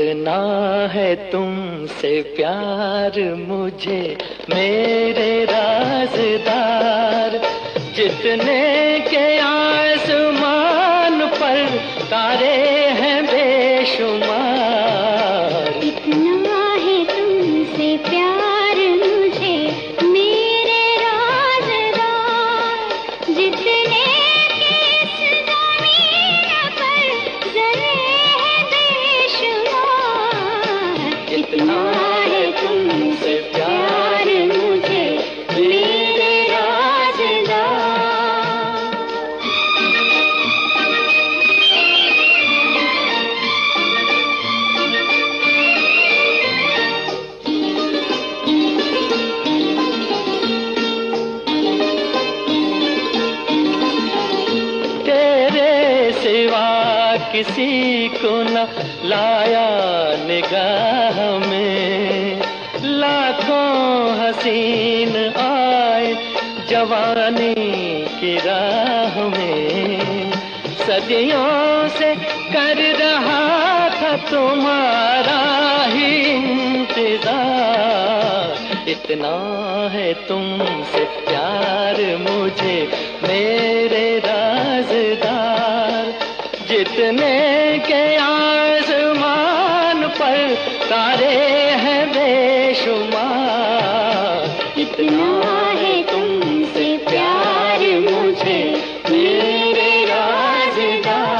इतना है तुमसे प्यार मुझे मेरे राज़दार, जितने के आसमान पर तारे हैं बेशुमार। इतना है तुमसे प्यार मुझे मेरे राज़दार, जितने के इस ज़मीन पर ज़रे हैं बेशुमार। इतना है तुमसे प्यार मुझे मेरे राज़दार। तेरे सिवा किसी को न लाया निगाह में, लाखों हसीन आए जवानी की राह में। सदियों से कर रहा था तुम्हारा ही इंतजार। इतना है तुमसे प्यार मुझे मेरे राज़दार, जितने के आसमान पर तारे हैं बेशुमार। इतना है तुमसे प्यार मुझे मेरे राज़दार।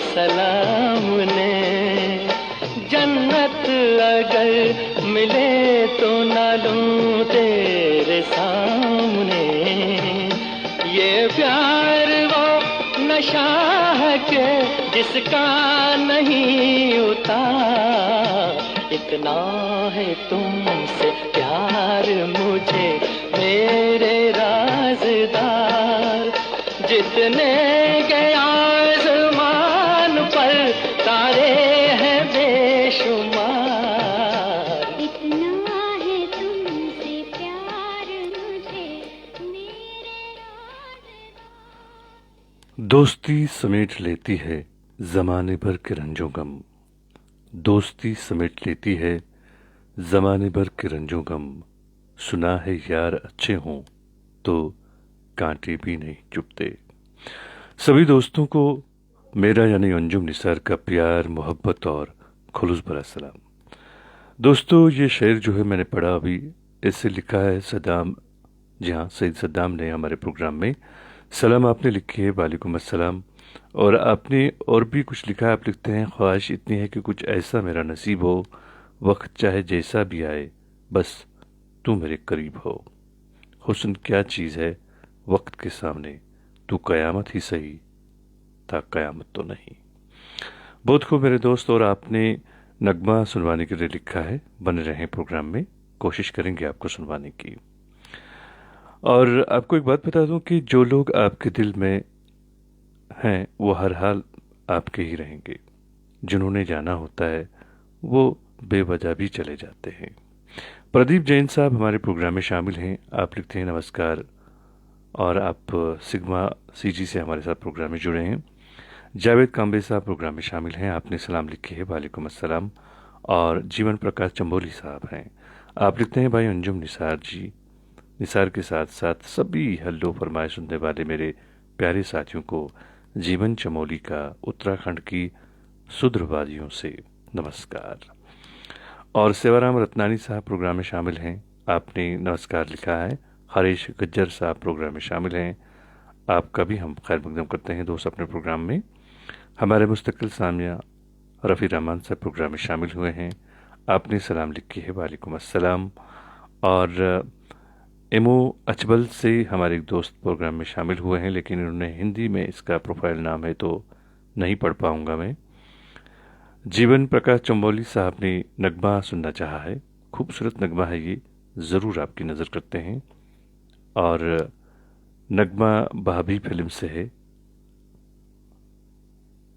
सलाम ने, जन्नत अगर मिले तो ना लूं तेरे सामने। ये प्यार वो नशा है के जिसका नहीं उतार। इतना है तुमसे प्यार मुझे मेरे राज़दार, जितने के आसमान पर तारे हैं बेशुमार। इतना है तुमसे प्यार मुझे मेरे राज़दार। दोस्ती समेट लेती है जमाने भर के रंजों गम, दोस्ती समेट लेती है जमाने भर के रंजों गम। सुना है यार अच्छे हों तो कांटे भी नहीं चुभते। सभी दोस्तों को मेरा यानी अंजुम निसार का प्यार, मोहब्बत और खुलूस भरा सलाम। दोस्तों, ये शेर जो है मैंने पढ़ा अभी, इससे लिखा है सद्दाम। जी हाँ, सईद सद्दाम ने हमारे प्रोग्राम में सलाम आपने लिखी है, वालेकुम अस्सलाम। और आपने और भी कुछ लिखा है, आप लिखते हैं ख्वाहिश इतनी है कि कुछ ऐसा मेरा नसीब हो, वक्त चाहे जैसा भी आए बस तू मेरे करीब हो। हुस्न क्या चीज़ है वक्त के सामने, तू कयामत ही सही था कयामत तो नहीं। बहुत खूब मेरे दोस्त। और आपने नगमा सुनवाने के लिए लिखा है, बने रहें प्रोग्राम में, कोशिश करेंगे आपको सुनवाने की। और आपको एक बात बता दूं कि जो लोग आपके दिल में हैं वो हर हाल आपके ही रहेंगे। जिन्होंने जाना होता है वो बेवजह भी चले जाते हैं। प्रदीप जैन साहब हमारे प्रोग्राम में शामिल हैं। आप लिखते हैं नमस्कार और आप सिग्मा सीजी से हमारे साथ प्रोग्राम में जुड़े हैं। जावेद काम्बे साहब प्रोग्राम में शामिल हैं। आपने सलाम लिखे है, वालेकुम अस्सलाम। और जीवन प्रकाश चंबोली साहब हैं। आप लिखते हैं भाई अंजुम निसार जी। निसार के साथ साथ सभी हल्लो फरमाए सुनने वाले मेरे प्यारे साथियों को जीवन चमोली का उत्तराखंड की सुदृढ़ वादियों से नमस्कार। और सेवाराम रत्नानी साहब प्रोग्राम में शामिल हैं। आपने नमस्कार लिखा है। हरीश गज्जर साहब प्रोग्राम में शामिल हैं। आपका भी हम खैर मकदम करते हैं दोस्त अपने प्रोग्राम में। हमारे मुस्तकिल सामिया रफ़ी रहमान साहब प्रोग्राम में शामिल हुए हैं। आपने सलाम लिखी है, वालेकुम अस्सलाम। और एमओ अचबल से हमारे एक दोस्त प्रोग्राम में शामिल हुए हैं, लेकिन उन्होंने हिंदी में इसका प्रोफाइल नाम है तो नहीं पढ़ पाऊंगा मैं। जीवन प्रकाश चंबोली साहब ने नगमा सुनना चाहा है। खूबसूरत नगमा है ये, ज़रूर आपकी नज़र करते हैं। और नगमा भाभी फिल्म से है।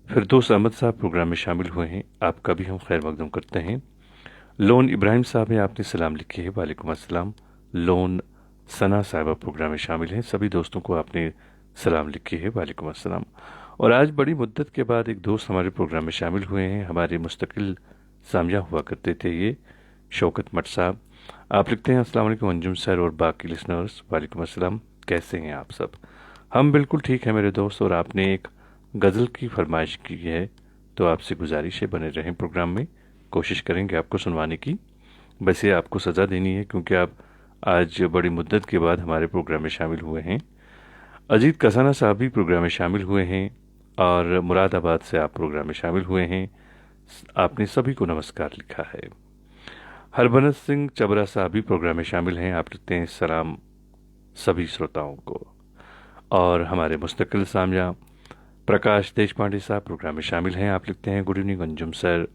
फिरदौस अहमद साहब प्रोग्राम में शामिल हुए हैं। आपका भी हम खैर मकदम करते हैं। लोन इब्राहिम साहब हैं, आपने सलाम लिखी है, वालेकुम अस्सलाम। लोन सना साहिबा प्रोग्राम में शामिल हैं। सभी दोस्तों को आपने सलाम लिखी है, वालेकुम अस्सलाम। और आज बड़ी मुद्दत के बाद एक दोस्त हमारे प्रोग्राम में शामिल हुए हैं। हमारे मुस्तकिल सामिया हुआ करते थे ये, शौकत मट साहब। आप लिखते हैं अस्सलाम वालेकुम अंजुम सर और बाकी लिसनर्स, वालेकुम अस्सलाम। कैसे हैं आप सब? हम बिल्कुल ठीक हैं मेरे दोस्त। और आपने एक गज़ल की फरमाइश की है तो आपसे गुजारिश है बने रहें प्रोग्राम में, कोशिश करेंगे आपको सुनवाने की। वैसे आपको सज़ा देनी है क्योंकि आप आज बड़ी मुद्दत के बाद हमारे प्रोग्राम में शामिल हुए हैं। अजीत कसाना साहब भी प्रोग्राम में शामिल हुए हैं और मुरादाबाद से आप प्रोग्राम में शामिल हुए हैं। आपने सभी को नमस्कार लिखा है। हरबनत सिंह चबरा साहब भी प्रोग्राम में शामिल हैं। आप लिखते हैं सलाम सभी श्रोताओं को। और हमारे मुस्तकिल सामिया प्रकाश देश पांडे साहब प्रोग्राम में शामिल हैं। आप लिखते हैं गुड इवनिंग अंजुम सर,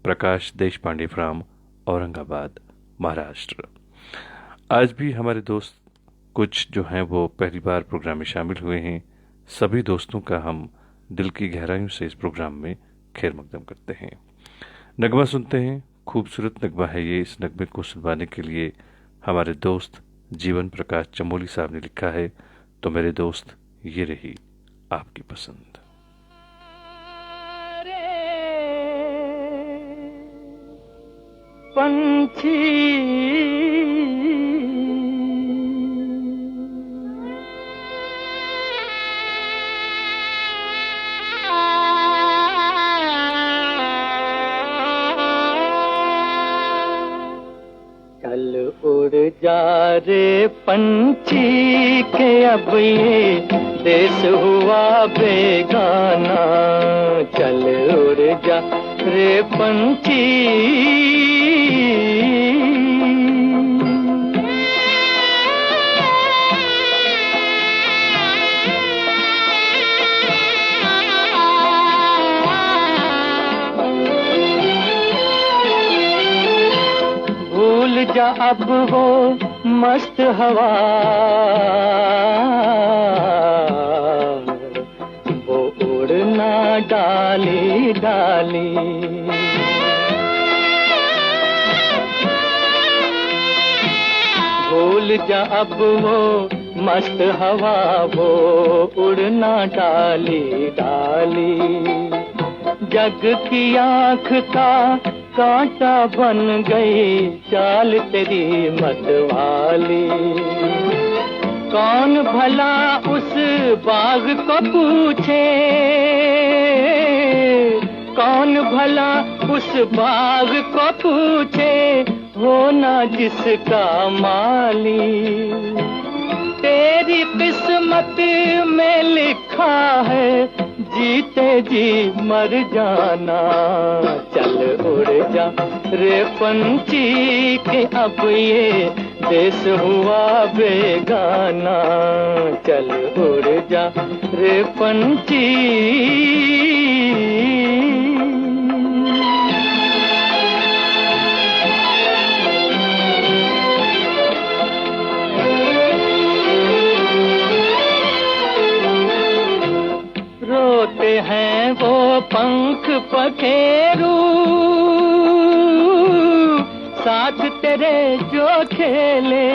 प्रकाश देश पांडे फ्राम औरंगाबाद महाराष्ट्र। आज भी हमारे दोस्त कुछ जो हैं वो पहली बार प्रोग्राम में शामिल हुए हैं। सभी दोस्तों का हम दिल की गहराइयों से इस प्रोग्राम में खैर मकदम करते हैं। नगमा सुनते हैं। खूबसूरत नगमा है ये। इस नगमे को सुनवाने के लिए हमारे दोस्त जीवन प्रकाश चमोली साहब ने लिखा है। तो मेरे दोस्त, ये रही आपकी पसंद। पंछी चल उड़ जा रे पंछी के अब ये देश हुआ बेगाना। चल उड़ जा रे पंछी, भूल जा अब वो मस्त हवा, वो उड़ना डाली डाली। भूल जा अब वो मस्त हवा, वो उड़ना डाली डाली। जग की आँख का कांटा बन गई चाल तेरी मतवाली। कौन भला उस बाग को पूछे, कौन भला उस बाग को पूछे, होना जिसका माली। तेरी किस्मत में लिखा है जीते जी मर जाना। चल उड़ जा रे पंछी के अब ये देश हुआ बेगाना। चल उड़ जा रे पंछी। रोते हैं वो पंख पखेरू, साथ तेरे जो खेले,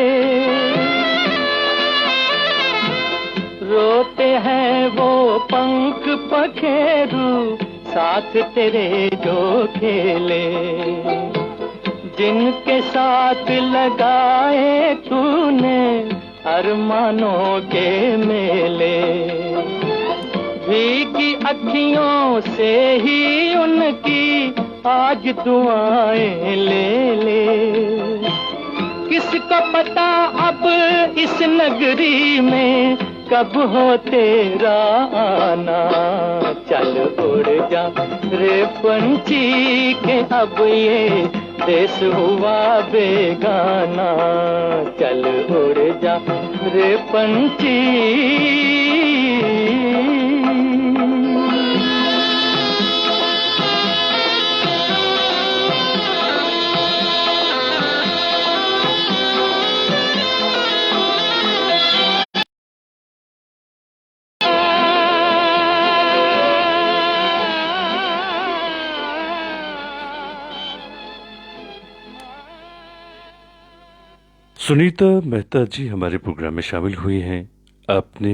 रोते हैं वो पंख पखेरू साथ तेरे जो खेले, जिनके साथ लगाए तूने अरमानों के मेले, भीगी अखियों से ही उनकी आज दुआएं ले ले। किसको पता अब इस नगरी में कब हो तेरा आना, चल उड़ जा रे पंछी के अब ये देश हुआ बेगाना, चल उड़ जा रे पंछी। सुनीता मेहता जी हमारे प्रोग्राम में शामिल हुई हैं। आपने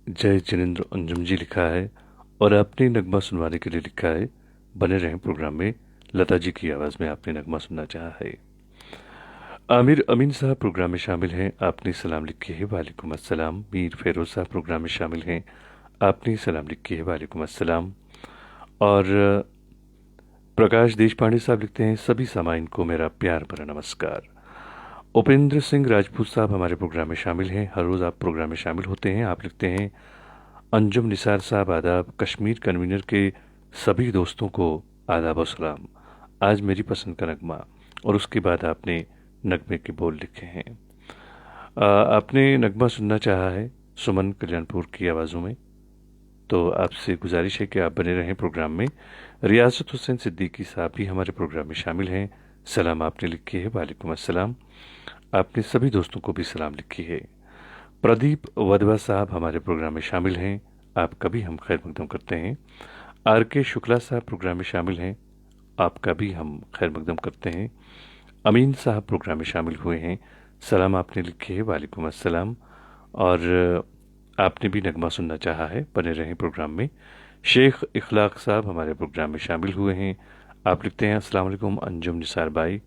जय जिनेंद्र अंजुम जी लिखा है और आपने नगमा सुनवाने के लिए लिखा है। बने रहें प्रोग्राम में। लता जी की आवाज़ में आपने नगमा सुनना चाहा है। आमिर अमीन साहब प्रोग्राम में शामिल हैं। आपने सलाम लिखी है, वालेकुम अस्सलाम। मीर फेरोज साहब प्रोग्राम में शामिल हैं। आपने सलाम लिखी है, वालेकुम अस्सलाम। और प्रकाश देशपांडे साहब लिखते हैं, सभी सामाइन को मेरा प्यार भरा नमस्कार। उपेंद्र सिंह राजपूत साहब हमारे प्रोग्राम में शामिल हैं। हर रोज़ आप प्रोग्राम में शामिल होते हैं। आप लिखते हैं, अंजुम निसार साहब आदाब। कश्मीर कन्वीनर के सभी दोस्तों को आदाब और सलाम। आज मेरी पसंद का नगमा। और उसके बाद आपने नगमे के बोल लिखे हैं। आपने नगमा सुनना चाहा है सुमन कल्याणपुर की आवाज़ों में। तो आपसे गुजारिश है कि आप बने रहें प्रोग्राम में। रियासत हुसैन सिद्दीकी साहब भी हमारे प्रोग्राम में शामिल हैं। सलाम आपने लिखी है, वालेकुम अस्सलाम। आपने सभी दोस्तों को भी सलाम लिखी है। प्रदीप वधवा साहब हमारे प्रोग्राम में शामिल हैं। आपका भी हम खैर मकदम करते हैं। RK शुक्ला साहब प्रोग्राम में शामिल हैं। आपका भी हम खैर मकदम करते हैं। अमीन साहब प्रोग्राम में शामिल हुए हैं। सलाम आपने लिखी है, वालेकुम अस्सलाम। और आपने भी नगमा सुनना चाहा है। बने रहें प्रोग्राम में। शेख इखलाक साहब हमारे प्रोग्राम में शामिल हुए हैं। आप लिखते हैं, अस्सलाम वालेकुम अंजुम निसार भाई।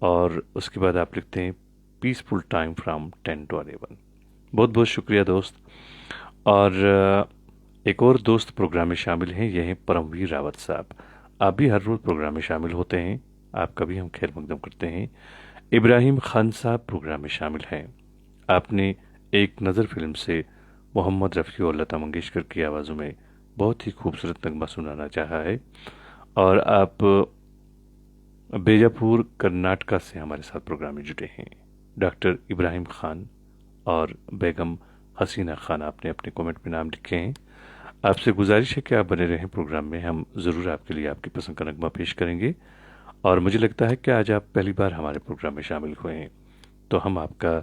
और उसके बाद आप लिखते हैं, पीसफुल टाइम फ्राम 10 to 11। बहुत बहुत शुक्रिया दोस्त। और एक और दोस्त प्रोग्राम में शामिल हैं, यह हैं परमवीर रावत साहब। आप भी हर रोज़ प्रोग्राम में शामिल होते हैं। आपका भी हम खैर मकदम करते हैं। इब्राहिम खान साहब प्रोग्राम में शामिल हैं। आपने एक नज़र फिल्म से मोहम्मद रफ़ी और लता मंगेशकर की आवाज़ों में बहुत ही खूबसूरत नगमा सुनाना चाहा है। और आप बेजापुर कर्नाटका से हमारे साथ प्रोग्राम में जुटे हैं। डॉक्टर इब्राहिम खान और बेगम हसीना खान आपने अपने कमेंट में नाम लिखे हैं। आपसे गुजारिश है कि आप बने रहें प्रोग्राम में। हम ज़रूर आपके लिए आपकी पसंद का नगमा पेश करेंगे। और मुझे लगता है कि आज आप पहली बार हमारे प्रोग्राम में शामिल हुए हैं, तो हम आपका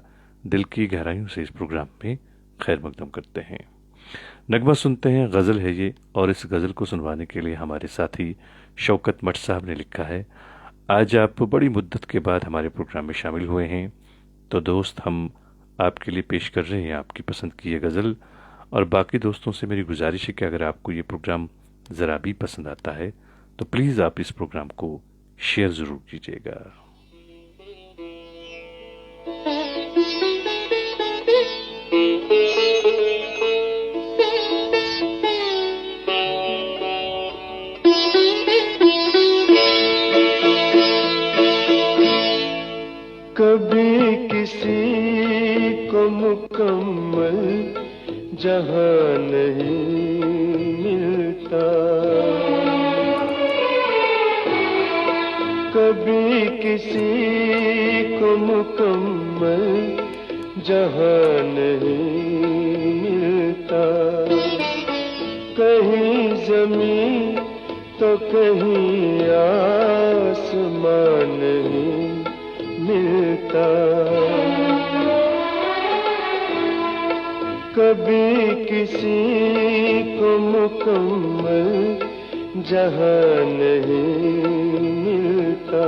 दिल की गहराइयों से इस प्रोग्राम में खैर मकदम करते हैं। नगमा सुनते हैं, गज़ल है ये। और इस गज़ल को सुनवाने के लिए हमारे साथी शौकत मठ साहब ने लिखा है, आज आप बड़ी मुद्दत के बाद हमारे प्रोग्राम में शामिल हुए हैं, तो दोस्त हम आपके लिए पेश कर रहे हैं आपकी पसंद की ये गज़ल। और बाकी दोस्तों से मेरी गुजारिश है कि अगर आपको ये प्रोग्राम ज़रा भी पसंद आता है तो प्लीज़ आप इस प्रोग्राम को शेयर ज़रूर कीजिएगा। कभी किसी को मुकम्मल जहां नहीं मिलता, कभी किसी को मुकम्मल जहां नहीं मिलता। कहीं ज़मीन तो कहीं आसमान नहीं मिलता। कभी किसी को मुकम्मल जहां नहीं मिलता।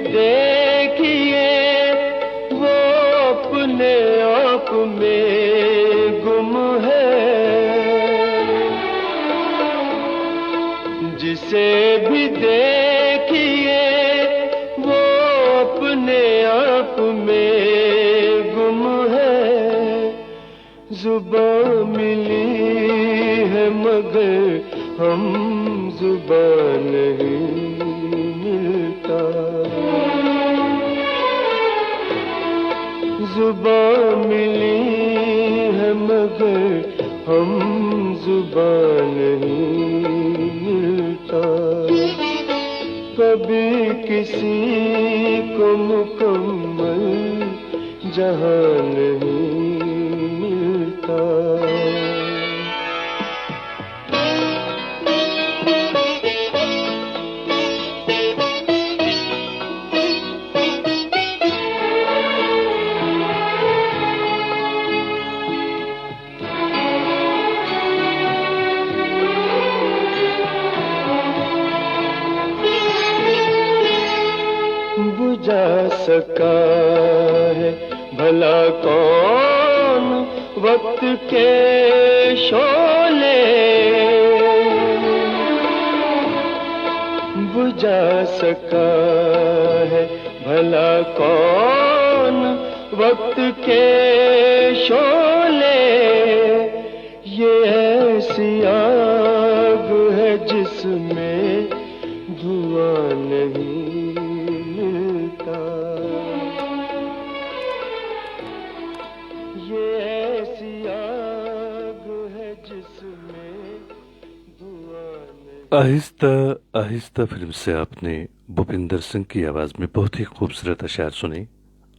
देखिए वो अपने आप में गुम है, जिसे भी देखिए वो अपने आप में गुम है। जुबान मिली है मगर हम जुबान नहीं मिलता, जुबान मिली है मगर हम जुबान नहीं मिलता। कभी किसी को मुकम्मल जहां नहीं मिलता। बुझा सका है भला कौन वक्त के शोले, बुझा सका है भला कौन वक्त के शोले। ये ऐसी आग है जिसमें धुआं नहीं मिलता, ये ऐसी आग है जिसमें धुआं नहीं। आहिस्ता आहिस्ता फिल्म से आपने भूपिंदर सिंह की आवाज़ में बहुत ही खूबसूरत अशार सुने,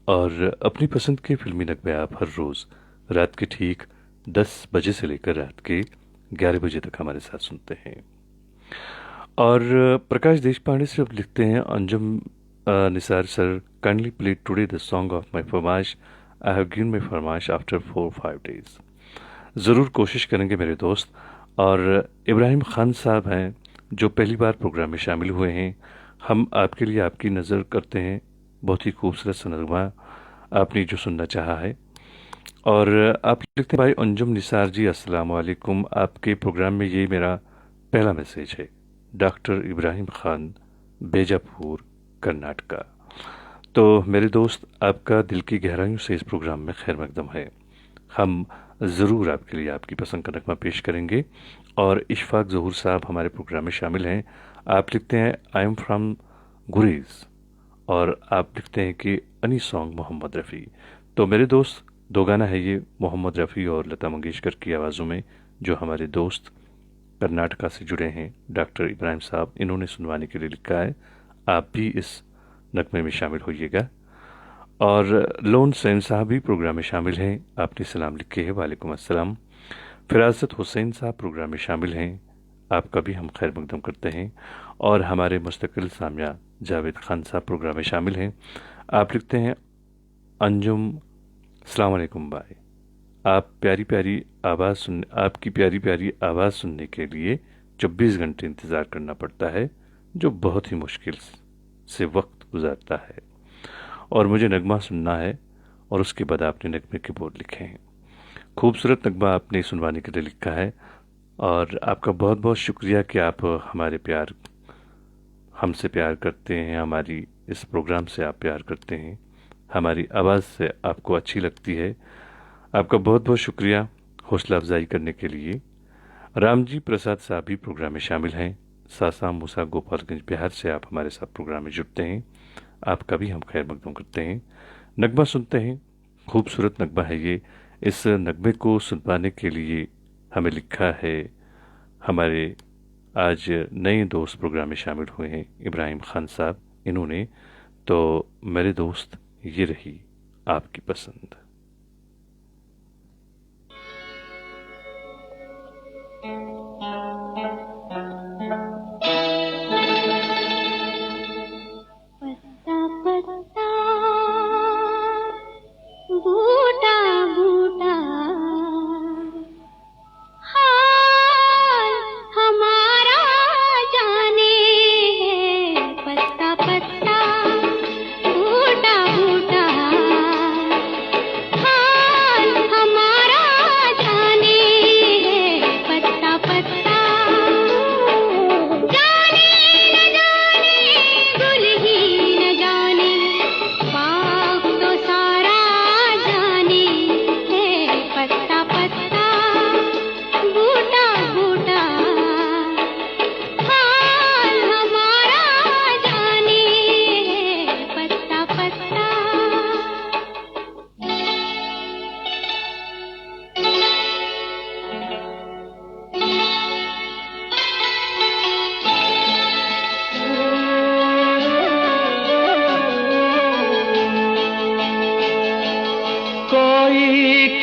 और अपनी पसंद के फिल्मी नगमे आप हर रोज़ रात के ठीक 10 बजे से लेकर रात के 11 बजे तक हमारे साथ सुनते हैं। और प्रकाश देशपांडे से अब लिखते हैं, Anjum Nisar sir, kindly play today the song of my फरमाइश, आई हैव गिवन माई फरमाइश आफ्टर 4-5 डेज। ज़रूर कोशिश करेंगे मेरे दोस्त। और इब्राहिम खान साहब हैं जो पहली बार प्रोग्राम में शामिल हुए हैं, हम आपके लिए आपकी नज़र करते हैं बहुत ही खूबसूरत सा नगमा आपने जो सुनना चाहा है। और आप लिखते हैं, भाई अंजुम निसार जी अस्सलाम वालेकुम, आपके प्रोग्राम में ये मेरा पहला मैसेज है। डॉक्टर इब्राहिम खान, बेजापुर, कर्नाटका। तो मेरे दोस्त, आपका दिल की गहराइयों से इस प्रोग्राम में खैर मकदम है। हम ज़रूर आपके लिए आपकी पसंद का नगमा पेश करेंगे। और इशफाक ज़हूर साहब हमारे प्रोग्राम में शामिल हैं। आप लिखते हैं, आई एम फ्राम गुरेज, और आप लिखते हैं कि अनी सॉन्ग मोहम्मद रफ़ी। तो मेरे दोस्त, दो गाना है ये मोहम्मद रफ़ी और लता मंगेशकर की आवाज़ों में, जो हमारे दोस्त कर्नाटका से जुड़े हैं डॉक्टर इब्राहिम साहब, इन्होंने सुनवाने के लिए लिखा है। आप भी इस नगमे में शामिल होइएगा। और लोन सैन साहब भी प्रोग्राम में शामिल हैं, आपने सलाम लिखे हैं, वालेकुम अस्सलाम। फिरासत हुसैन साहब प्रोग्राम में शामिल हैं, आपका भी हम खैर मकदम करते हैं। और हमारे मुस्तकिल सामिया जावेद खान साहब प्रोग्राम में शामिल हैं। आप लिखते हैं, अंजुम अस्सलाम वालेकुम भाई, आपकी प्यारी प्यारी आवाज़ सुनने के लिए 24 घंटे इंतज़ार करना पड़ता है, जो बहुत ही मुश्किल से वक्त गुजारता है। और मुझे नगमा सुनना है, और उसके बाद आपने नगमे के बोल लिखे हैं। खूबसूरत नगमा आपने सुनवाने के लिए लिखा है, और आपका बहुत बहुत शुक्रिया कि आप हमसे प्यार करते हैं, हमारी इस प्रोग्राम से आप प्यार करते हैं, हमारी आवाज़ से आपको अच्छी लगती है। आपका बहुत बहुत शुक्रिया हौसला अफजाई करने के लिए। रामजी प्रसाद साहब भी प्रोग्राम में शामिल हैं, सासा मूसा गोपालगंज बिहार से आप हमारे साथ प्रोग्राम में जुड़ते हैं, आपका भी हम खैर मकदम करते हैं। नगमा सुनते हैं, खूबसूरत नगमा है ये। इस नगमे को सुनवाने के लिए हमें लिखा है हमारे आज नए दोस्त प्रोग्राम में शामिल हुए हैं, इब्राहिम खान साहब, इन्होंने। तो मेरे दोस्त, ये रही आपकी पसंद। पत्ता पत्ता बूटा बूटा हाल हमारा जाने है। पत्ता पत्ता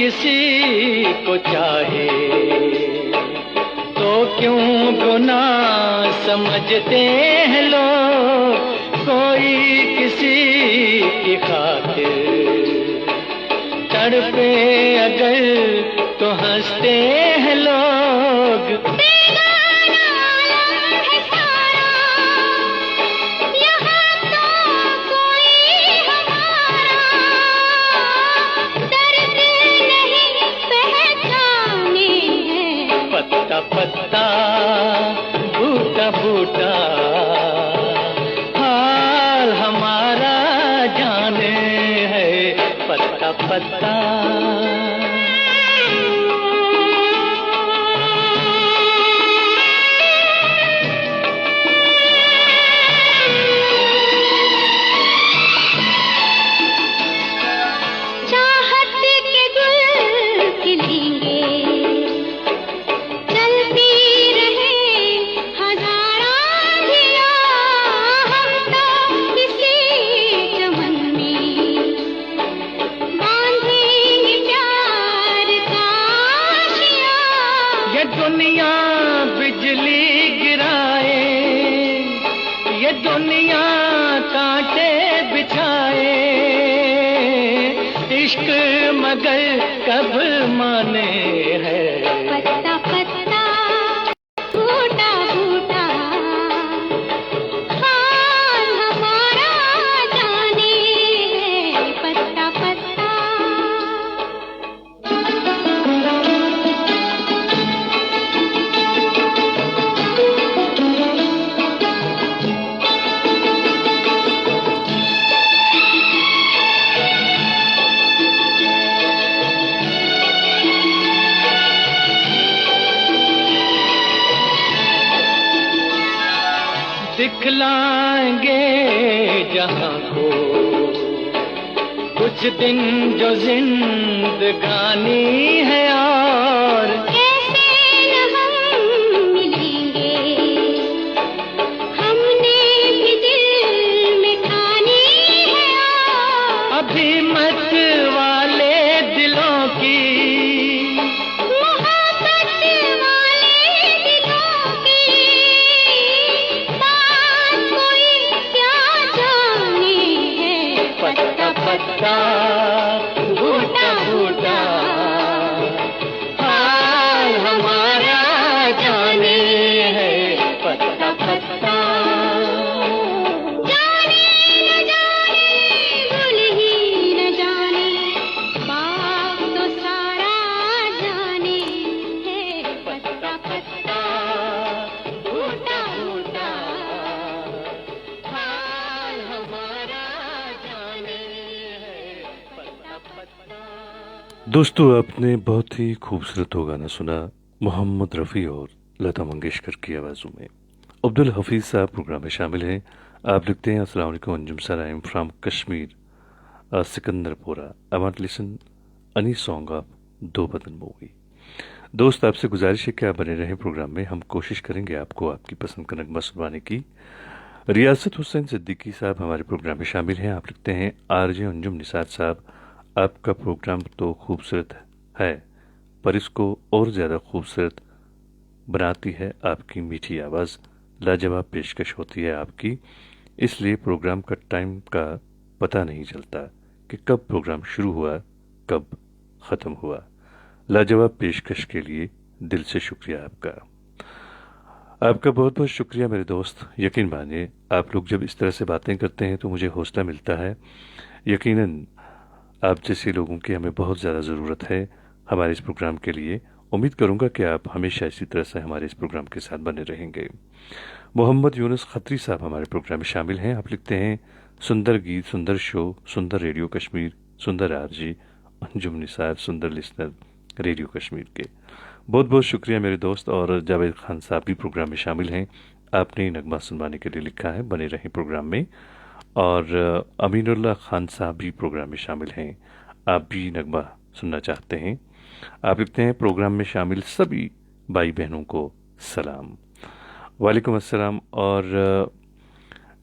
किसी को चाहे तो क्यों गुनाह समझते हैं लोग। कोई किसी की खातिर तड़पे अगर तो हंसते हैं लोग। बेगाना आलम है सारा, यहाँ तो कोई हमारा दर्द नहीं पहचाने हैं। पत्ता पत्ता बूटा बूटा हाल हमारा जाने है। पत्ता पत्ता चाहत के गुल खिलेंगे, चलती रहे हजारों दिया, हम तो किसी चमन में बांधेंगे प्यार का आशिया। ये दुनिया बिजली गिराए, ये दुनिया कांटे बिछाए, इश्क मगर कब माने है। पत्ता पत्ता बूटा बूटा हाल हमारा जाने है। पत्ता पत्ता दिखलाएंगे जहां को कुछ दिन जो जिंदगानी है, और कैसे न हम मिलेंगे, हमने भी दिल में ठानी है। अभी मत वाले दिलों की मोहब्बत वाले दिलों की बात कोई क्या जाने है। पत्ता पत्ता बूटा बूटा हाल हमारा जाने है। पत्ता पत्ता जाने न जाने भूल ही न जाने, बात तो सारा जाने है। पत्ता पत्ता बूटा बूटा हाल हमारा जाने है। पत्ता पत्ता। दोस्तों, आपने बहुत ही खूबसूरत हो गाना सुना मोहम्मद रफ़ी और लता मंगेशकर की आवाज़ों में। अब्दुल हफीज़ साहब प्रोग्राम में शामिल हैं। आप लिखते हैं, अस्सलाम वालेकुम Anjum sir, I am from Kashmir, Sikandarpura. I want listen any song of Do Badan movie. दोस्त, आपसे गुजारिश है कि आप बने रहें प्रोग्राम में। हम कोशिश करेंगे आपको आपकी पसंद का नगमा सुनवाने की। रियासत हुसैन सिद्दीकी साहब हमारे प्रोग्राम में शामिल हैं। आप लिखते हैं, आरजे अंजुम निसार साहब, आपका प्रोग्राम तो खूबसूरत है, पर इसको और ज़्यादा खूबसूरत बनाती है आपकी मीठी आवाज़। लाजवाब पेशकश होती है आपकी, इसलिए प्रोग्राम का टाइम का पता नहीं चलता कि कब प्रोग्राम शुरू हुआ कब ख़त्म हुआ। लाजवाब पेशकश के लिए दिल से शुक्रिया आपका। आपका बहुत बहुत शुक्रिया मेरे दोस्त। यकीन मानिए, आप लोग जब इस तरह से बातें करते हैं तो मुझे हौसला मिलता है। यकीनन आप जैसे लोगों की हमें बहुत ज़्यादा ज़रूरत है हमारे इस प्रोग्राम के लिए। उम्मीद करूंगा कि आप हमेशा इसी तरह से हमारे इस प्रोग्राम के साथ बने रहेंगे। मोहम्मद यूनुस खत्री साहब हमारे प्रोग्राम में शामिल हैं। आप लिखते हैं, सुंदर गीत, सुंदर शो, सुंदर रेडियो कश्मीर, सुंदर आरजी अंजुम निसार, सुंदर लिसनर रेडियो कश्मीर के। बहुत बहुत शुक्रिया मेरे दोस्त। और जावेद खान साहब भी प्रोग्राम में शामिल हैं। आपने नगमा सुनवाने के लिए लिखा है, बने रहें प्रोग्राम में। और अमीनुल्लाह खान साहब भी प्रोग्राम में शामिल हैं। आप भी नगमा सुनना चाहते हैं। आप लिखते हैं, प्रोग्राम में शामिल सभी भाई बहनों को सलाम। वालेकुम अस्सलाम। और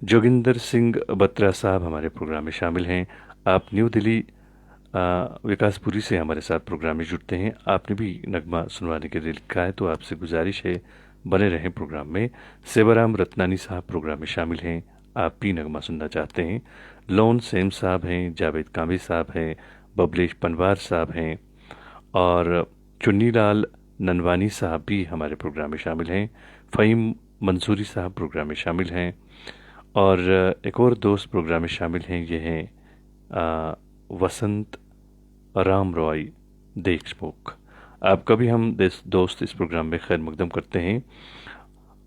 जोगिंदर सिंह बत्रा साहब हमारे प्रोग्राम में शामिल हैं। आप न्यू दिल्ली विकासपुरी से हमारे साथ प्रोग्राम में जुड़ते हैं। आपने भी नगमा सुनवाने के लिए लिखा है, तो आपसे गुजारिश है बने रहें प्रोग्राम में। सेवाराम रत्नानी साहब प्रोग्राम में शामिल हैं, आप भी नगमा सुनना चाहते हैं। लोन सेम साहब हैं, जावेद कामी साहब हैं, बबलेश पनवार साहब हैं और चुन्नीलाल ननवानी साहब भी हमारे प्रोग्राम में शामिल हैं। फ़हीम मंसूरी साहब प्रोग्राम में शामिल हैं और एक और दोस्त प्रोग्राम में शामिल हैं, ये हैं वसंत राम रॉय देशमुख। आपका भी हम दोस्त इस प्रोग्राम में खैर मकदम करते हैं।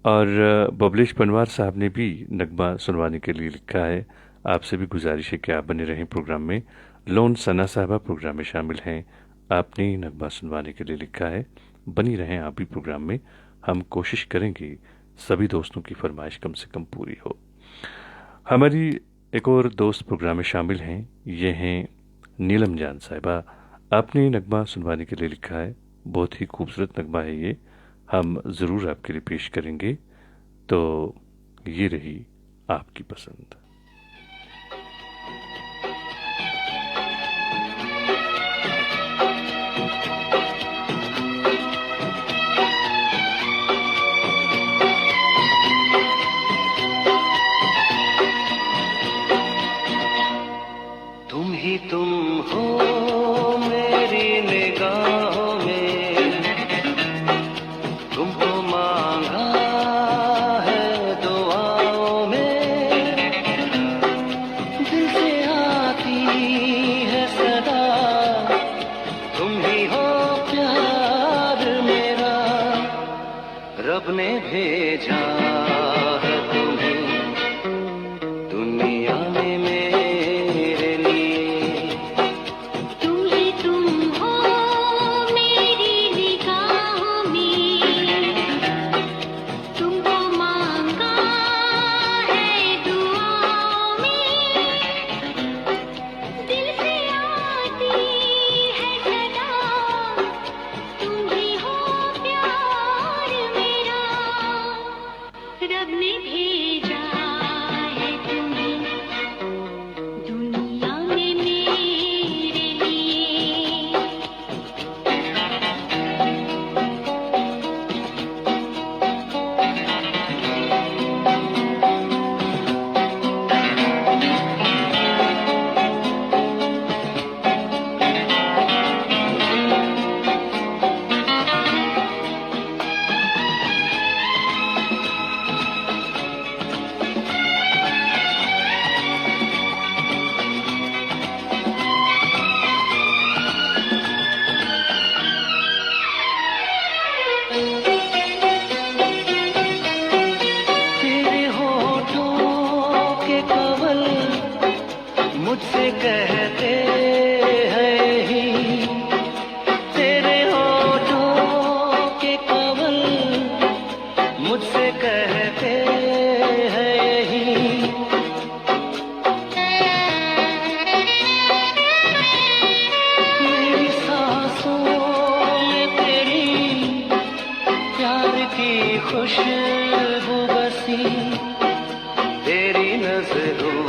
और बबलेश पनवार साहब ने भी नगमा सुनवाने के लिए लिखा है, आपसे भी गुजारिश है कि आप बने रहें प्रोग्राम में। लोन सना साहबा प्रोग्राम में शामिल हैं, आपने नगमा सुनवाने के लिए लिखा है, बनी रहें आप भी प्रोग्राम में। हम कोशिश करेंगे सभी दोस्तों की फरमाइश कम से कम पूरी हो। हमारी एक और दोस्त प्रोग्राम में शामिल हैं, ये हैं नीलम जान साहिबा। आपने नगमा सुनवाने के लिए लिखा है, बहुत ही खूबसूरत नगमा है ये, हम ज़रूर आपके लिए पेश करेंगे। तो ये रही आपकी पसंद। तुम हो मेरी निगाहों में, तुमको मांगा है दुआओं में, दिल से आती है सदा, तुम ही हो प्यार मेरा, रब ने भेजा है तुम्हें दुनिया में मेरे लिए। तुम ही तुम हो मेरी निगाहों में, तुमको मांगा है दुआओं में, दिल से आती है सदा, तुम ही हो प्यार मेरा, रब ने भेजा है तुम्हें दुनिया में मेरे लिए। तेरे होठों के कवल मुझसे कहते हैं ही, तेरे होठों के कवल मुझसे कहते हैं ही, मेरी सांसों में तेरी प्यार की खुशबू बसी, तेरी नजरों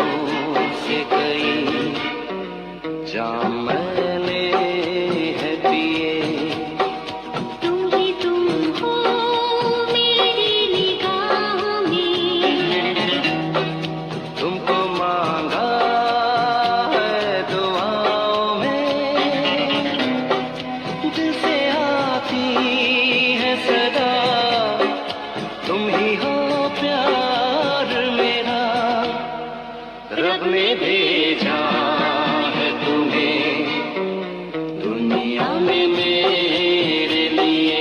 से कई जाम मैंने है पिए। तुम ही तुम हो मेरी निगाहों में, तुमको मांगा है दुआओं में, दिल से आती है सदा, तुम ही हो प्यार मेरा, रब ने भेजा है तुम्हें दुनिया में मेरे लिए।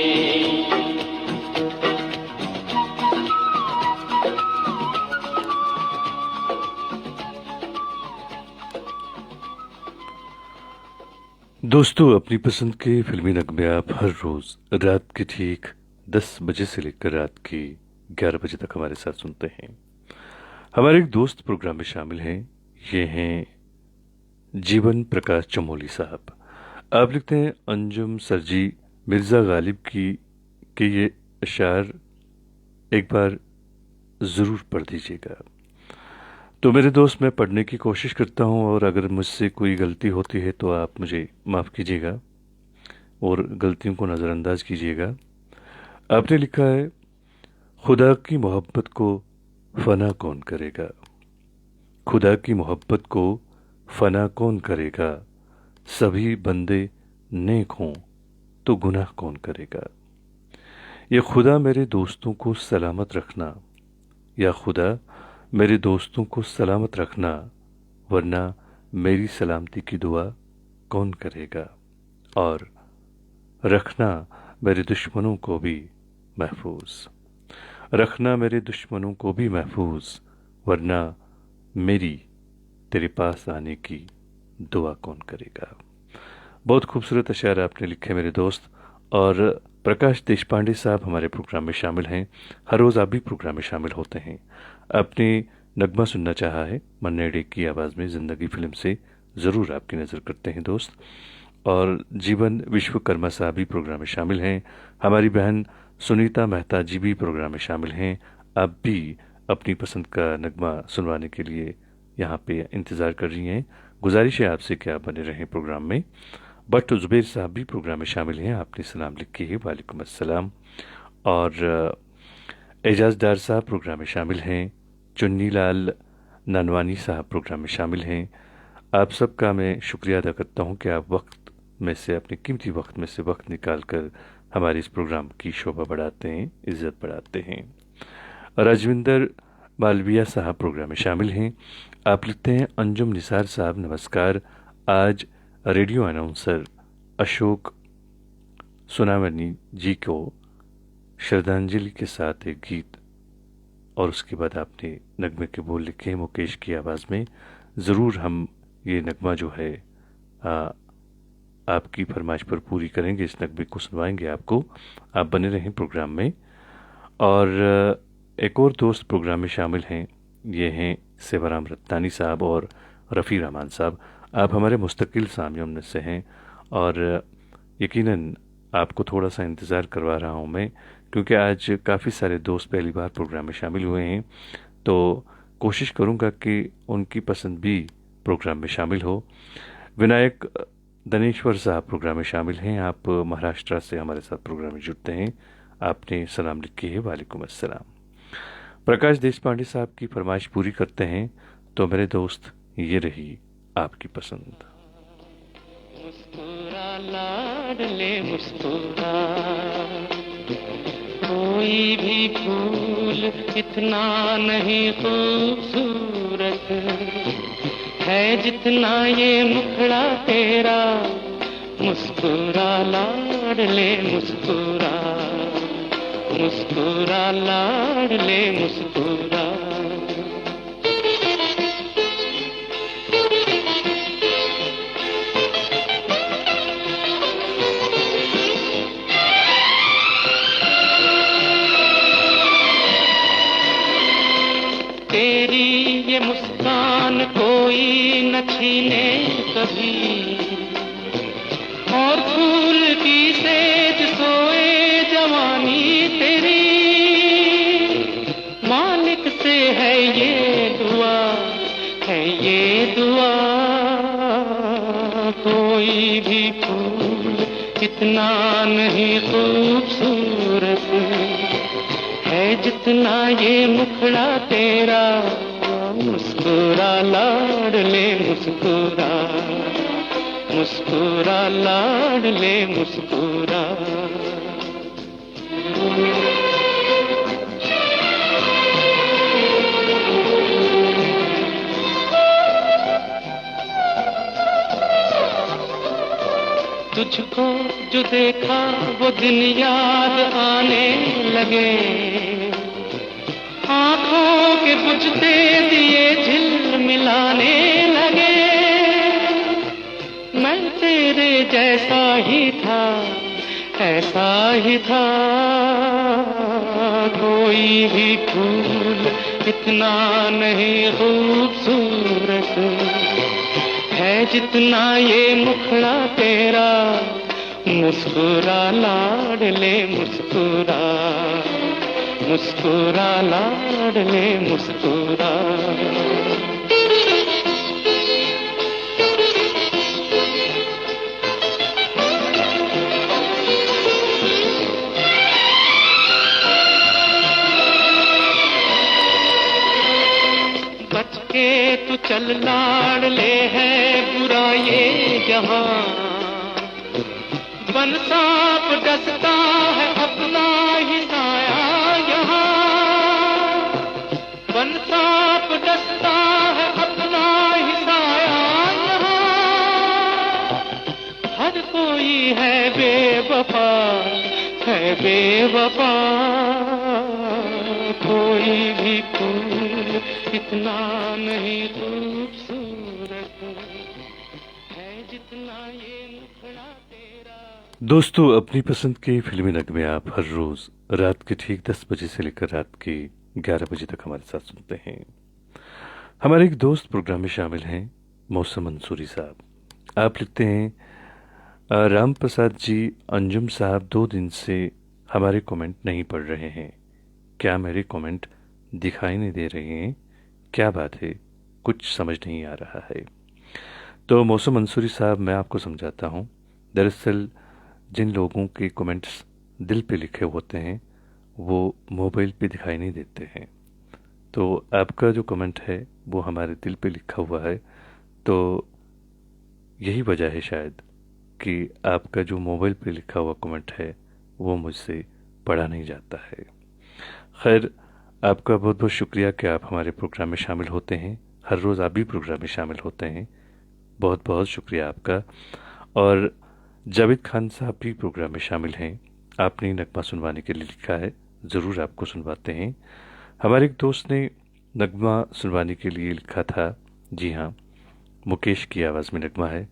दोस्तों, अपनी पसंद के फिल्मी नगमे आप हर रोज रात के ठीक 10 बजे से लेकर रात के 11 बजे तक हमारे साथ सुनते हैं। हमारे एक दोस्त प्रोग्राम में शामिल हैं, ये हैं जीवन प्रकाश चमोली साहब। आप लिखते हैं, अंजुम सरजी मिर्ज़ा गालिब की के ये अशार एक बार ज़रूर पढ़ दीजिएगा। तो मेरे दोस्त, मैं पढ़ने की कोशिश करता हूँ और अगर मुझसे कोई गलती होती है तो आप मुझे माफ़ कीजिएगा और गलतियों को नज़रअंदाज कीजिएगा। आपने लिखा है, खुदा की मोहब्बत को फना कौन करेगा, खुदा की मोहब्बत को फना कौन करेगा, सभी बंदे नेक हों तो गुनाह कौन करेगा। ये खुदा मेरे दोस्तों को सलामत रखना, या खुदा मेरे दोस्तों को सलामत रखना, वरना मेरी सलामती की दुआ कौन करेगा, और रखना मेरे दुश्मनों को भी महफूज, रखना मेरे दुश्मनों को भी महफूज, वरना मेरी तेरे पास आने की दुआ कौन करेगा। बहुत खूबसूरत अशार आपने लिखे मेरे दोस्त। और प्रकाश देशपांडे साहब हमारे प्रोग्राम में शामिल हैं। हर रोज़ आप भी प्रोग्राम में शामिल होते हैं। आपने नगमा सुनना चाहा है, मन्ना डे की आवाज़ में ज़िंदगी फिल्म से, ज़रूर आपकी नज़र करते हैं दोस्त। और जीवन विश्वकर्मा साहब भी प्रोग्राम में शामिल हैं। हमारी बहन सुनीता मेहता जी भी प्रोग्राम में शामिल हैं। आप भी अपनी पसंद का नगमा सुनवाने के लिए यहाँ पे इंतज़ार कर रही हैं। गुजारिश है आपसे कि आप बने रहें प्रोग्राम में। बट जुबैर साहब भी प्रोग्राम में शामिल हैं। आपने सलाम लिखी है, वालेकुम अस्सलाम। और एजाज डार साहब प्रोग्राम में शामिल हैं। चुन्नी लाल नानवानी साहब प्रोग्राम में शामिल हैं। आप सबका मैं शुक्रिया अदा करता हूं कि आप वक्त में से, अपने कीमती वक्त में से वक्त निकाल कर हमारे इस प्रोग्राम की शोभा बढ़ाते हैं, इज़्ज़त बढ़ाते हैं। राजविंदर मालविया साहब प्रोग्राम में शामिल हैं। आप लिखते हैं, अंजुम निसार साहब नमस्कार। आज रेडियो अनाउंसर अशोक सोनावनी जी को श्रद्धांजलि के साथ एक गीत, और उसके बाद आपने नगमे के बोल लिखे मुकेश की आवाज़ में। ज़रूर हम ये नगमा जो है आपकी फरमाइश पर पूरी करेंगे, इस नगमे को सुनवाएंगे आपको। आप बने रहें प्रोग्राम में। और एक और दोस्त प्रोग्राम में शामिल हैं, ये हैं सेवाराम रत्तानी साहब और रफ़ी रहमान साहब। आप हमारे मुस्तकिल सामियों में से हैं और यकीनन आपको थोड़ा सा इंतज़ार करवा रहा हूँ मैं, क्योंकि आज काफ़ी सारे दोस्त पहली बार प्रोग्राम में शामिल हुए हैं। तो कोशिश करूँगा कि उनकी पसंद भी प्रोग्राम में शामिल हो। विनायक दनेश्वर साहब प्रोग्राम में शामिल हैं। आप महाराष्ट्र से हमारे साथ प्रोग्राम में जुड़ते हैं। आपने सलाम लिखी है, वालेकुम अस्सलाम। प्रकाश देशपांडे साहब की फरमाइश पूरी करते हैं। तो मेरे दोस्त, ये रही आपकी पसंद। मुस्कुरा लाडले मुस्कुरा, कोई भी फूल इतना नहीं खूबसूरत है जितना ये मुखड़ा तेरा। मुस्कुरा लाडले मुस्कुरा, मुस्कुरा लाडले मुस्कुरा। तेरी ये मुस्कान कोई न छीने कभी, और फूल की सेज सोए जवानी तेरी। मालिक से है ये दुआ, है ये दुआ, कोई भी फूल इतना नहीं खूबसूरत है जितना ये मुखड़ा तेरा। मुस्कुरा लाडले मुस्कुरा, मुस्कुरा लाडले मुस्कुरा। तुझको जो देखा वो दिन याद आने लगे, आंखों के बुझते दिए झिलमिलाने लगे। मैं तेरे जैसा ही था, ऐसा ही था, कोई भी फूल इतना नहीं खूबसूरत है जितना ये मुखड़ा तेरा। मुस्कुरा लाडले मुस्कुरा, मुस्कुरा लाडले मुस्कुरा। चल लाडले है बुरा ये जहां, बन सांप डसता है अपना ही साया यहाँ, बन सांप डसता है अपना ही साया यहाँ। हर कोई है बेवफा, है बेवफा, कोई भी फूल इतना नहीं खूबसूरत है जितना ये मुखड़ा तेरा। दोस्तों, अपनी पसंद के फिल्मी नगमे आप हर रोज रात के ठीक 10 बजे से लेकर रात के 11 बजे तक हमारे साथ सुनते हैं। हमारे एक दोस्त प्रोग्राम में शामिल हैं, मौसम मंसूरी साहब। आप लिखते हैं, राम प्रसाद जी, अंजुम साहब 2 दिन से हमारे कमेंट नहीं पढ़ रहे हैं। क्या मेरे कमेंट दिखाई नहीं दे रहे हैं? क्या बात है, कुछ समझ नहीं आ रहा है। तो मौसम मंसूरी साहब, मैं आपको समझाता हूँ। दरअसल जिन लोगों के कमेंट्स दिल पे लिखे होते हैं वो मोबाइल पे दिखाई नहीं देते हैं। तो आपका जो कमेंट है वो हमारे दिल पे लिखा हुआ है, तो यही वजह है शायद कि आपका जो मोबाइल पे लिखा हुआ कमेंट है वो मुझसे पढ़ा नहीं जाता है। खैर, आपका बहुत बहुत शुक्रिया कि आप हमारे प्रोग्राम में शामिल होते हैं। हर रोज़ आप भी प्रोग्राम में शामिल होते हैं, बहुत बहुत शुक्रिया आपका। और जावेद खान साहब भी प्रोग्राम में शामिल हैं। आपने नगमा सुनवाने के लिए लिखा है, ज़रूर आपको सुनवाते हैं। हमारे एक दोस्त ने नगमा सुनवाने के लिए लिखा था। जी हाँ, मुकेश की आवाज़ में नगमा है,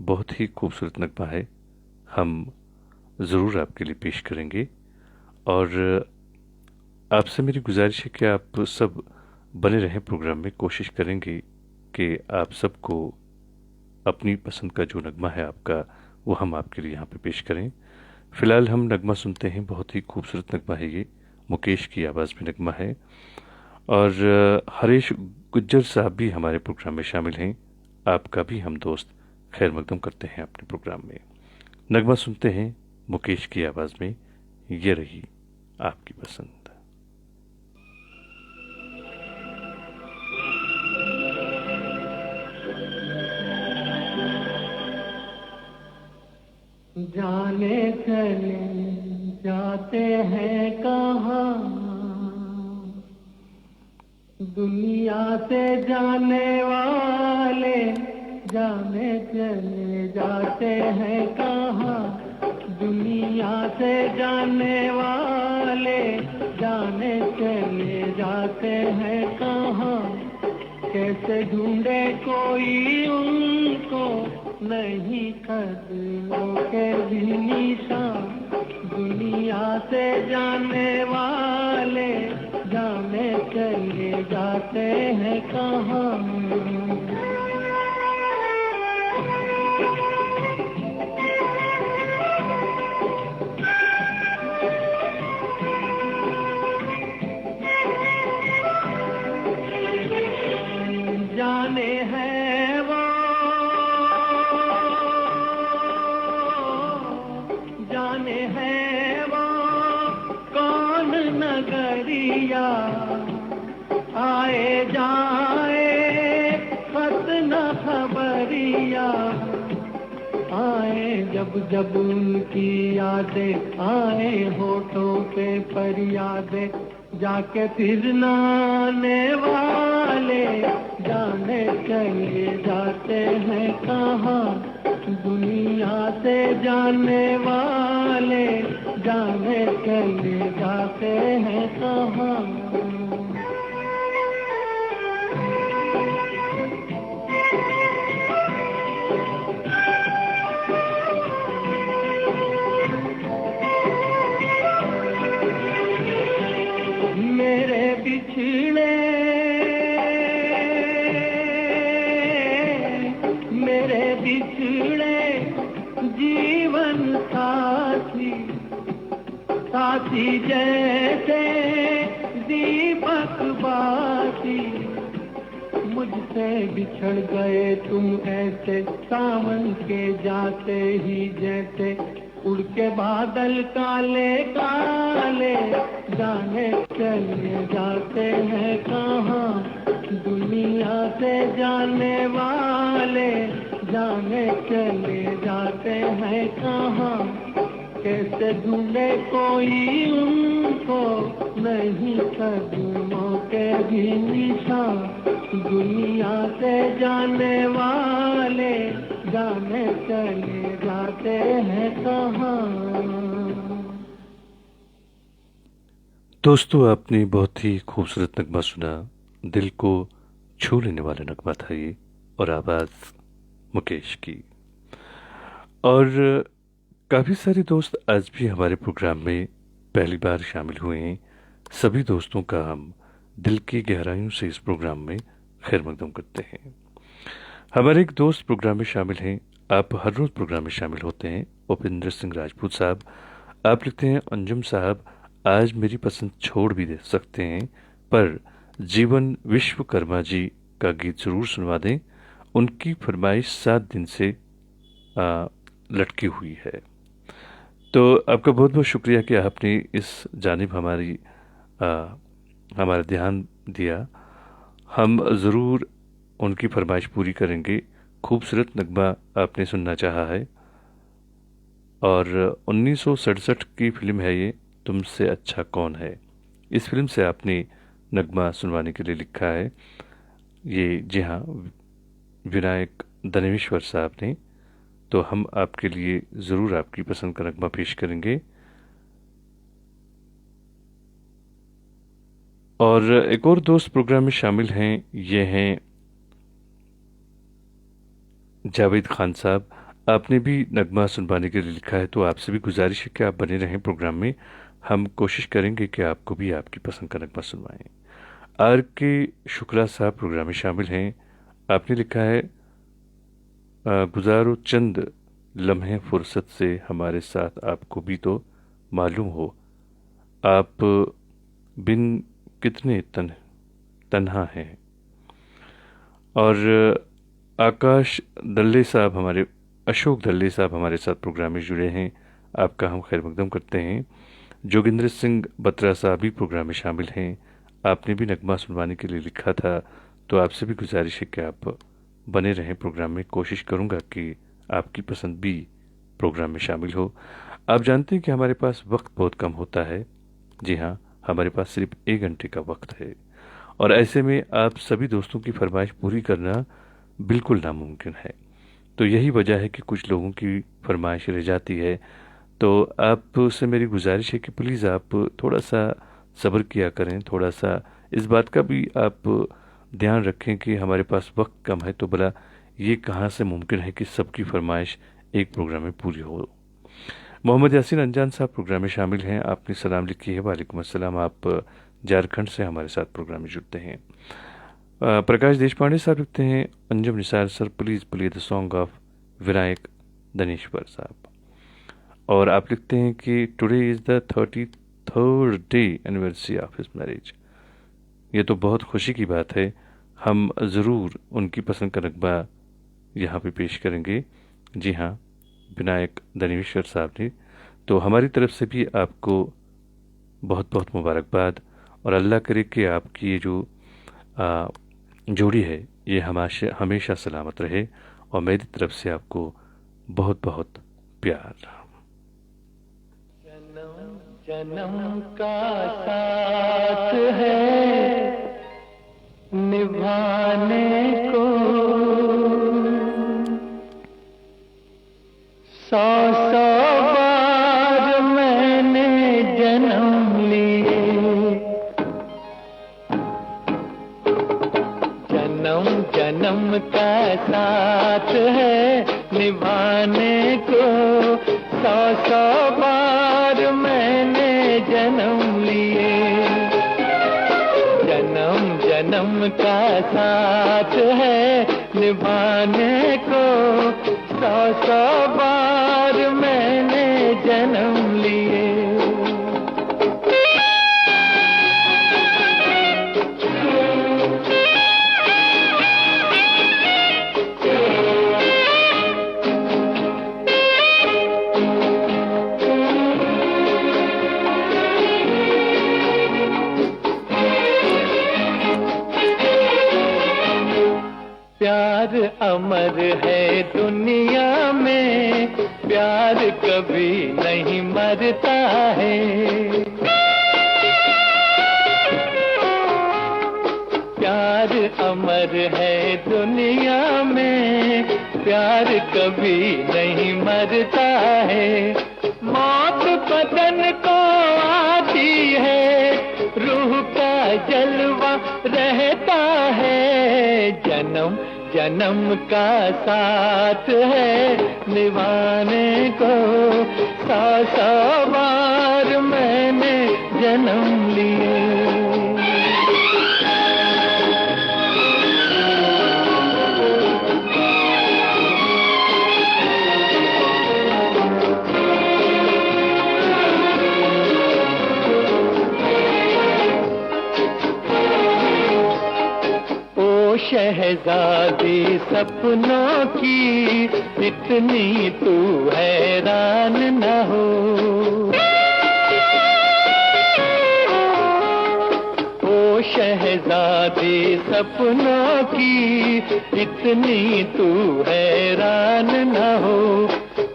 बहुत ही खूबसूरत नगमा है। हम ज़रूर आपके लिए पेश करेंगे। और आपसे मेरी गुजारिश है कि आप सब बने रहें प्रोग्राम में। कोशिश करेंगे कि आप सबको अपनी पसंद का जो नगमा है आपका, वो हम आपके लिए यहाँ पे पेश करें। फ़िलहाल हम नगमा सुनते हैं, बहुत ही खूबसूरत नगमा है ये, मुकेश की आवाज़ में नगमा है। और हरीश गुज्जर साहब भी हमारे प्रोग्राम में शामिल हैं। आपका भी हम दोस्त खैर मकदम करते हैं अपने प्रोग्राम में। नगमा सुनते हैं मुकेश की आवाज़ में, ये रही आपकी पसंद। जाने चले जाते हैं कहाँ, दुनिया से जाने वाले जाने चले जाते हैं कहाँ, दुनिया से जाने वाले जाने चले जाते हैं कहाँ। कैसे ढूंढे कोई उनको, नहीं कदमों के भी निशान, दुनिया से जाने वाले जाने चले जाते हैं कहाँ। जाने हैं वो, जाने हैं वो कौन नगरिया, आए जाए खत न खबरिया, आए जब जब उनकी यादें, आए होठों पे फरियादें, जाके फिर नाने वाले जाने चले जाते हैं कहाँ, दुनिया से जाने वाले जाने चले जाते हैं कहाँ। मेरे बिछड़े जीवन साथी, साथी जैसे दीपक बाती, मुझसे बिछड़ गए तुम ऐसे सावन के जाते ही जैसे, उड़ के बादल काले काले जाने चले जाते हैं कहाँ, दुनिया से जाने वाले जाने चले जाते हैं कहाँ, कैसे ढूंढे कोई उनको, नहीं कदमों के भी निशान। दुनिया से जाने वाले जाने चले जाते हैं कहाँ। दोस्तों, आपने बहुत ही खूबसूरत नगमा सुना। दिल को छू लेने वाला नगमा था ये, और आवाज़ मुकेश की। और काफ़ी सारे दोस्त आज भी हमारे प्रोग्राम में पहली बार शामिल हुए हैं। सभी दोस्तों का हम दिल की गहराइयों से इस प्रोग्राम में खैर मकदम करते हैं। हमारे एक दोस्त प्रोग्राम में शामिल हैं, आप हर रोज़ प्रोग्राम में शामिल होते हैं, उपेंद्र सिंह राजपूत साहब। आप लिखते हैं, अंजुम साहब आज मेरी पसंद छोड़ भी दे सकते हैं, पर जीवन विश्वकर्मा जी का गीत ज़रूर सुनवा दें। उनकी फरमाइश 7 दिन से लटकी हुई है। तो आपका बहुत बहुत शुक्रिया कि आपने इस जानिब हमारा ध्यान दिया। हम ज़रूर उनकी फरमाइश पूरी करेंगे। खूबसूरत नगमा आपने सुनना चाहा है, और 1967 की फिल्म है ये, तुमसे अच्छा कौन है। इस फिल्म से आपने नगमा सुनवाने के लिए लिखा है ये, जी हाँ, विनायक दनेश्वर साहब ने। तो हम आपके लिए ज़रूर आपकी पसंद का नगमा पेश करेंगे। और एक और दोस्त प्रोग्राम में शामिल हैं, ये हैं जावेद खान साहब। आपने भी नगमा सुनवाने के लिए लिखा है, तो आपसे भी गुजारिश है कि आप बने रहें प्रोग्राम में। हम कोशिश करेंगे कि आपको भी आपकी पसंद का नगमा सुनवाएं। आर के शुक्ला साहब प्रोग्राम में शामिल हैं। आपने लिखा है, गुजारो चंद लम्हे फुर्सत से हमारे साथ, आपको भी तो मालूम हो आप बिन कितने तन्हा हैं। और आकाश दल्ले साहब अशोक दल्ले साहब हमारे साथ प्रोग्राम में जुड़े हैं, आपका हम खैर मकदम करते हैं। जोगिंदर सिंह बत्रा साहब भी प्रोग्राम में शामिल हैं। आपने भी नगमा सुनवाने के लिए लिखा था, तो आपसे भी गुजारिश है कि आप बने रहें प्रोग्राम में। कोशिश करूंगा कि आपकी पसंद भी प्रोग्राम में शामिल हो। आप जानते हैं कि हमारे पास वक्त बहुत कम होता है। जी हाँ, हमारे पास सिर्फ 1 घंटे का वक्त है, और ऐसे में आप सभी दोस्तों की फरमाइश पूरी करना बिल्कुल नामुमकिन है। तो यही वजह है कि कुछ लोगों की फरमाइश रह जाती है। तो आपसे मेरी गुजारिश है कि प्लीज़ आप थोड़ा सा सब्र किया करें, थोड़ा सा इस बात का भी आप ध्यान रखें कि हमारे पास वक्त कम है, तो भला ये कहाँ से मुमकिन है कि सबकी फरमाइश एक प्रोग्राम में पूरी हो। मोहम्मद यासीन अनजान साहब प्रोग्राम में शामिल हैं। आपने सलाम लिखी है, वालेकुम अस्सलाम। आप झारखंड से हमारे साथ प्रोग्राम में जुड़ते हैं। प्रकाश देशपांडे साहब लिखते हैं, Anjum Nisar sir please play the song of Vinayak Dnyaneshwar साहब। और आप लिखते हैं कि today is the 33rd day anniversary of his marriage. ये तो बहुत खुशी की बात है। हम ज़रूर उनकी पसंद का नगमा यहाँ पे पेश करेंगे। जी हाँ, विनायक दनेश्वर साहब ने। तो हमारी तरफ से भी आपको बहुत बहुत मुबारकबाद, और अल्लाह करे कि आपकी ये जो जोड़ी है ये हमेशा सलामत रहे, और मेरी तरफ से आपको बहुत बहुत प्यार। जन्म जन्म का साथ है निभाने को, 100 बार मैंने जन्म लिए। जन्म जन्म का साथ है निभाने को, 100 बार मैंने जन्म लिए। जन्म जन्म का साथ है निभाने को, 100 बार मैंने जन्म लिए। प्यार अमर है दुनिया में, प्यार कभी नहीं मरता है। प्यार अमर है दुनिया में, प्यार कभी नहीं मरता है। मौत बदन को आती है, रूह का जलवा रहता है। जन्म जन्म का साथ है निभाने को, 100 बार मैंने जन्म लिए। शहजादी सपनों की, इतनी तू हैरान न हो। ओ शहजादी सपनों की, इतनी तू हैरान न हो।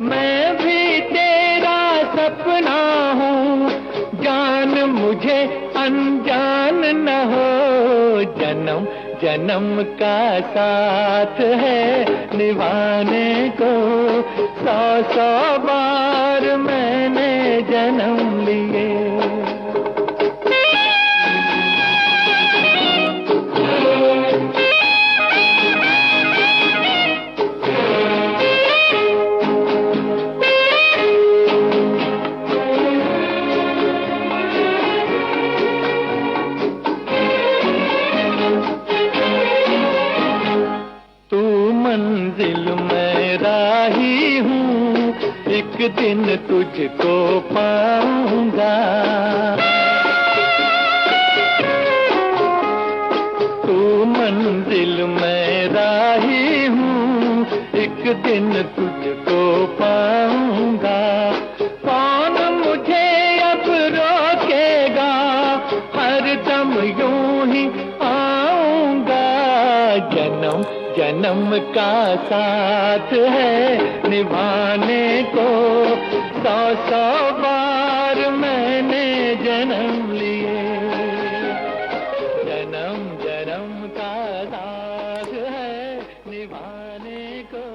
मैं भी तेरा सपना हूँ, जान मुझे अनजान न हो। जन्म जन्म का साथ है निभाने को, 100 बार मैंने जन्म लिए। मंजिल में राही हूँ, एक दिन तुझको पाऊंगा। तू मंजिल में राही हूँ, एक दिन तुझको पाऊंगा। कौन मुझे अब रोकेगा, हर दम यूं ही आऊंगा। जन्म जन्म का साथ है निभाने को, 100 बार मैंने जन्म लिए। जन्म जन्म का साथ है निभाने को,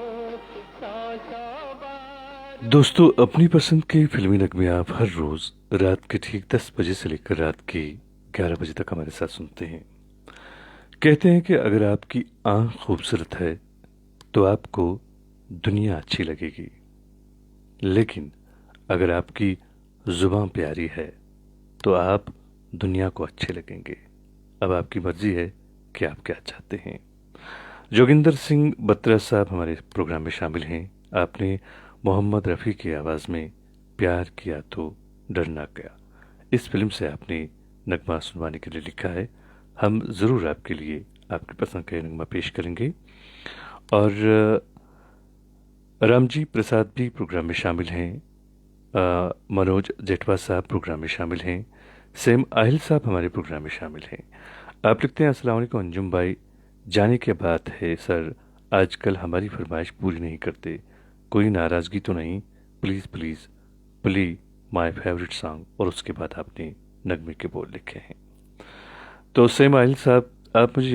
100 बार। दोस्तों, अपनी पसंद के फिल्मी नगमे आप हर रोज रात के ठीक 10 बजे से लेकर रात के 11 बजे तक हमारे साथ सुनते हैं। कहते हैं कि अगर आपकी आंख खूबसूरत है तो आपको दुनिया अच्छी लगेगी, लेकिन अगर आपकी जुबान प्यारी है तो आप दुनिया को अच्छे लगेंगे। अब आपकी मर्जी है कि आप क्या चाहते हैं। जोगिंदर सिंह बत्रा साहब हमारे प्रोग्राम में शामिल हैं। आपने मोहम्मद रफ़ी की आवाज़ में प्यार किया तो डरना क्या, इस फिल्म से आपने नगमा सुनवाने के लिए लिखा है। हम ज़रूर आपके लिए आपकी पसंद का नगमा पेश करेंगे। और रामजी प्रसाद भी प्रोग्राम में शामिल हैं, मनोज जेठवा साहब प्रोग्राम में शामिल हैं, सैम आहिल साहब हमारे प्रोग्राम में शामिल हैं। आप लिखते हैं, अस्सलाम वालेकुम अंजुम भाई, जाने के बात है सर, आजकल हमारी फरमाइश पूरी नहीं करते, कोई नाराज़गी तो नहीं, please please plea my favourite song. और उसके बाद आपने नगमे के बोल लिखे हैं। तो सैम आहिल साहब, आप मुझे